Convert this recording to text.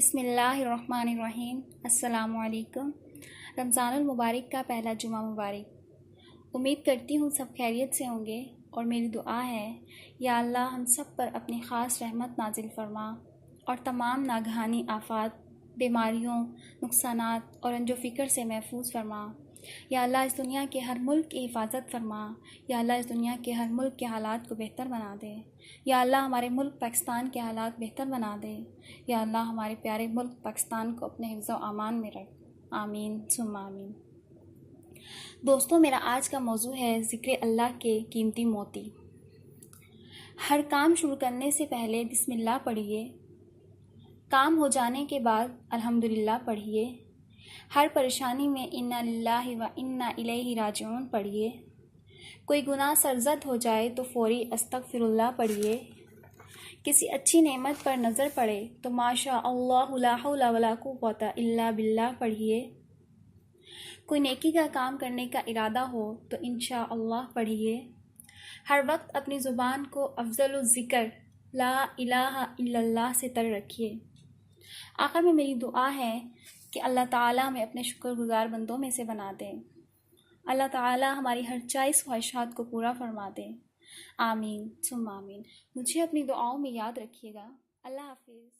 بسم اللہ الرحمن الرحیم۔ السلام علیکم۔ رمضان المبارک کا پہلا جمعہ مبارک۔ امید کرتی ہوں سب خیریت سے ہوں گے، اور میری دعا ہے یا اللہ ہم سب پر اپنی خاص رحمت نازل فرما اور تمام ناگہانی آفات، بیماریوں، نقصانات اور رنج و فکر سے محفوظ فرما۔ یا اللہ اس دنیا کے ہر ملک کی حفاظت فرما۔ یا اللہ اس دنیا کے ہر ملک کے حالات کو بہتر بنا دے۔ یا اللہ ہمارے ملک پاکستان کے حالات بہتر بنا دے۔ یا اللہ ہمارے پیارے ملک پاکستان کو اپنے حفظ و امان میں رکھ۔ آمین ثم آمین۔ دوستو، میرا آج کا موضوع ہے ذکر اللہ کے قیمتی موتی۔ ہر کام شروع کرنے سے پہلے بسم اللہ پڑھیے، کام ہو جانے کے بعد الحمدللہ پڑھیے، ہر پریشانی میں انا للہ و انا الیہ راجعون پڑھیے، کوئی گناہ سرزد ہو جائے تو فوری استغفر اللہ پڑھیے، کسی اچھی نعمت پر نظر پڑے تو ماشاء اللہ لا حول ولا قوۃ الا باللہ پڑھیے، کوئی نیکی کا کام کرنے کا ارادہ ہو تو انشاء اللہ پڑھیے، ہر وقت اپنی زبان کو افضل الذکر لا الہ الا اللہ سے تر رکھیے۔ آخر میں میری دعا ہے کہ اللہ تعالیٰ ہمیں اپنے شکر گزار بندوں میں سے بنا دے۔ اللہ تعالیٰ ہماری ہر جائز خواہشات کو پورا فرما دے۔ آمین ثم آمین۔ مجھے اپنی دعاؤں میں یاد رکھیے گا۔ اللہ حافظ۔